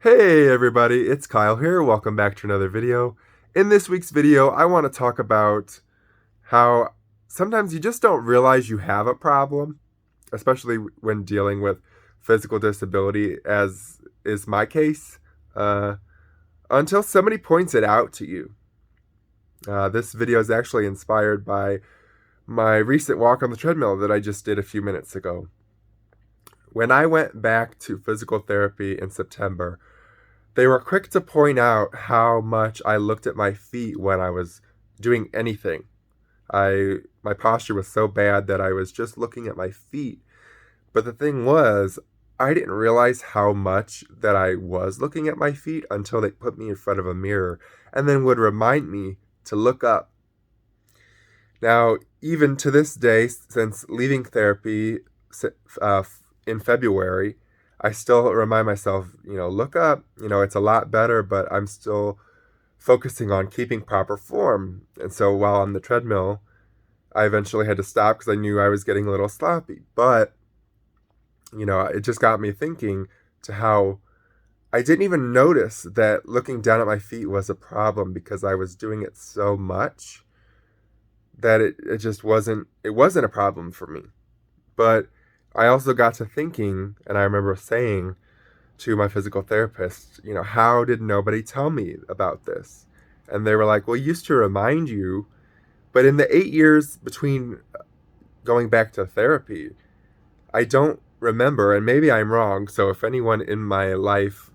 Hey everybody, it's Kyle here. Welcome back to another video. In this week's video, I want to talk about how sometimes you just don't realize you have a problem, especially when dealing with physical disability, as is my case, uh, until somebody points it out to you. This video is actually inspired by my recent walk on the treadmill that I just did a few minutes ago. When I went back to physical therapy in September, they were quick to point out how much I looked at my feet when I was doing anything. My posture was so bad that I was just looking at my feet. But the thing was, I didn't realize how much that I was looking at my feet until they put me in front of a mirror and then would remind me to look up. Now, even to this day, since leaving therapy uh, in February, I still remind myself, look up, it's a lot better, but I'm still focusing on keeping proper form. And so while on the treadmill, I eventually had to stop because I knew I was getting a little sloppy. But, it just got me thinking to how I didn't even notice that looking down at my feet was a problem because I was doing it so much that it wasn't a problem for me. But I also got to thinking, and I remember saying to my physical therapist, how did nobody tell me about this? And they were like, well, we used to remind you, but in the 8 years between going back to therapy, I don't remember, and maybe I'm wrong. So if anyone in my life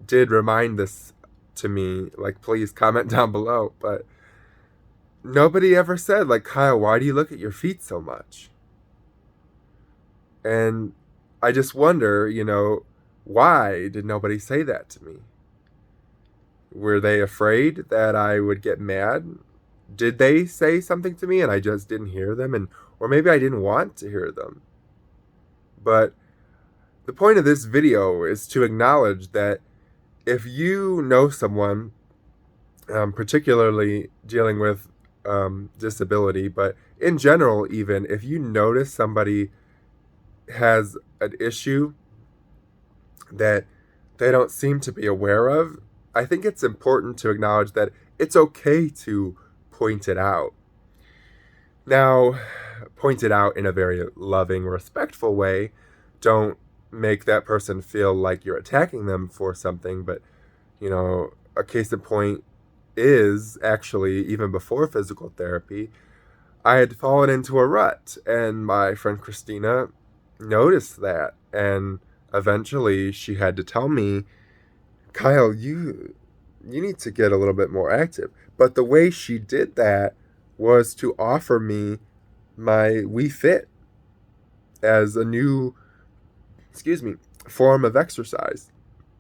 did remind this to me, like, please comment down below. But nobody ever said, like, Kyle, why do you look at your feet so much? And I just wonder, why did nobody say that to me? Were they afraid that I would get mad? Did they say something to me and I just didn't hear them? Or maybe I didn't want to hear them. But the point of this video is to acknowledge that if you know someone, particularly dealing with disability, but in general, even if you notice somebody has an issue that they don't seem to be aware of, I think it's important to acknowledge that it's okay to point it out. Now, point it out in a very loving, respectful way. Don't make that person feel like you're attacking them for something, but, a case in point is actually, even before physical therapy, I had fallen into a rut, and my friend Christina noticed that, and eventually she had to tell me, Kyle, you need to get a little bit more active. But the way she did that was to offer me my Wii Fit as a new, excuse me, form of exercise.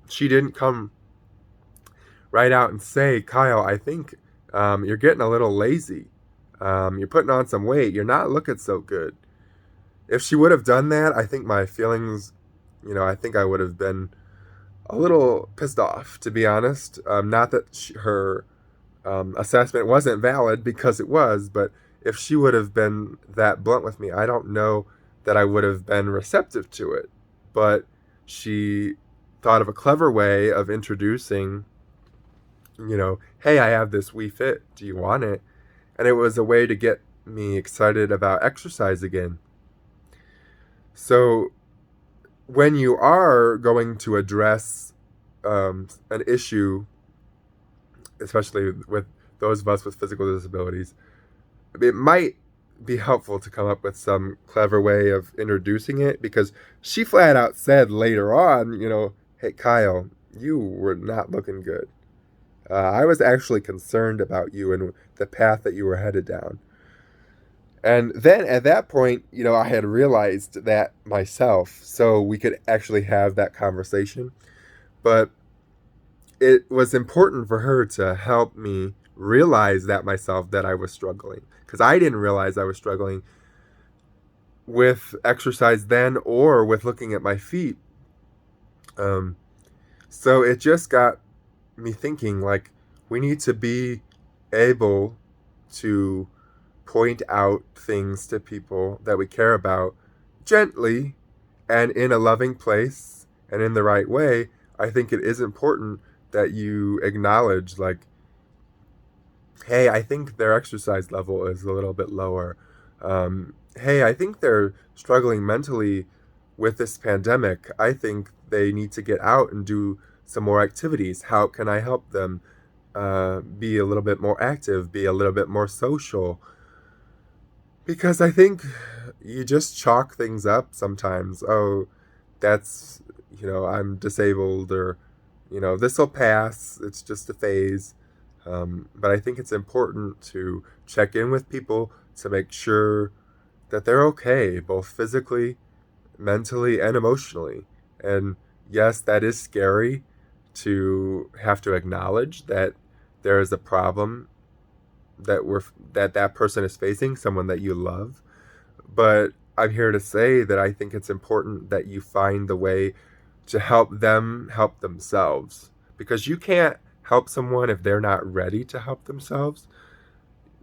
She didn't come right out and say, Kyle, I think you're getting a little lazy. You're putting on some weight. You're not looking so good. If she would have done that, I think my feelings, I think I would have been a little pissed off, to be honest. Not that her assessment wasn't valid, because it was, but if she would have been that blunt with me, I don't know that I would have been receptive to it. But she thought of a clever way of introducing, hey, I have this Wii Fit. Do you want it? And it was a way to get me excited about exercise again. So when you are going to address an issue, especially with those of us with physical disabilities, it might be helpful to come up with some clever way of introducing it, because she flat out said later on, hey, Kyle, you were not looking good. I was actually concerned about you and the path that you were headed down. And then at that point, I had realized that myself, so we could actually have that conversation. But it was important for her to help me realize that myself, that I was struggling, because I didn't realize I was struggling with exercise then, or with looking at my feet. So it just got me thinking, like, we need to be able to point out things to people that we care about gently and in a loving place and in the right way, I think it is important that you acknowledge, like, hey, I think their exercise level is a little bit lower. Hey, I think they're struggling mentally with this pandemic. I think they need to get out and do some more activities. How can I help them be a little bit more active, be a little bit more social? Because I think you just chalk things up sometimes. Oh, that's, I'm disabled, or, this will pass. It's just a phase. But I think it's important to check in with people to make sure that they're okay, both physically, mentally, and emotionally. And yes, that is scary to have to acknowledge that there is a problem that person is facing, someone that you love. But I'm here to say that I think it's important that you find the way to help them help themselves, because you can't help someone if they're not ready to help themselves.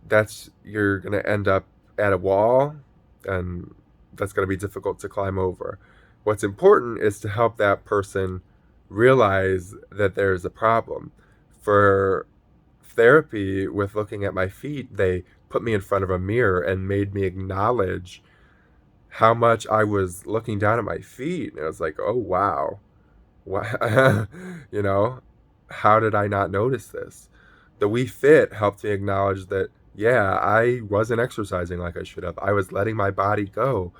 That's You're going to end up at a wall, and that's going to be difficult to climb over. What's important is to help that person realize that there's a problem. For therapy, with looking at my feet, they put me in front of a mirror and made me acknowledge how much I was looking down at my feet. And I was like, oh, wow. Wow. you know, how did I not notice this? The Wii Fit helped me acknowledge that, yeah, I wasn't exercising like I should have. I was letting my body go.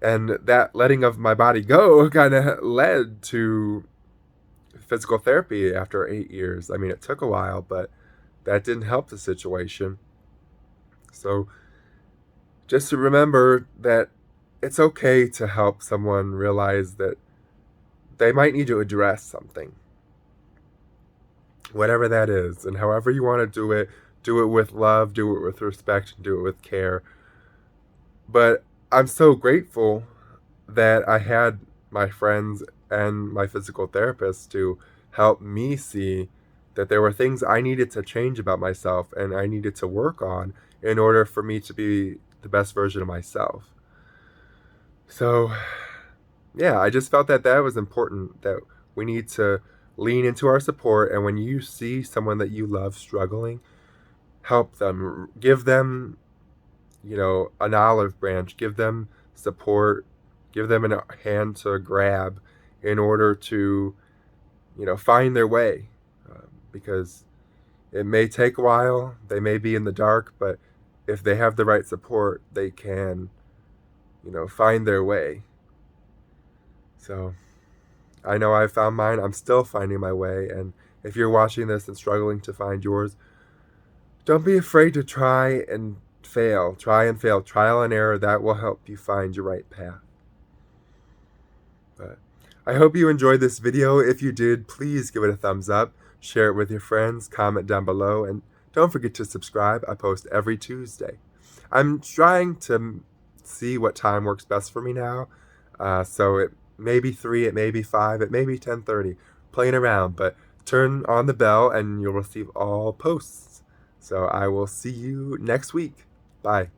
And that letting of my body go kind of led to physical therapy after 8 years. I mean, it took a while, but that didn't help the situation. So just to remember that it's okay to help someone realize that they might need to address something, whatever that is. And however you want to do it with love, do it with respect, and do it with care. But I'm so grateful that I had my friends and my physical therapist to help me see that there were things I needed to change about myself and I needed to work on in order for me to be the best version of myself. So, yeah, I just felt that that was important, that we need to lean into our support. And when you see someone that you love struggling, help them, give them, an olive branch, give them support, give them a hand to grab in order to, find their way. Because it may take a while, they may be in the dark, but if they have the right support, they can, find their way. So I know I found mine. I'm still finding my way. And if you're watching this and struggling to find yours, don't be afraid to try and fail. Try and fail. Trial and error. That will help you find your right path. But I hope you enjoyed this video. If you did, please give it a thumbs up. Share it with your friends. Comment down below. And don't forget to subscribe. I post every Tuesday. I'm trying to see what time works best for me now. So it may be 3, it may be 5, it may be 10:30. Playing around, but turn on the bell and you'll receive all posts. So I will see you next week. Bye.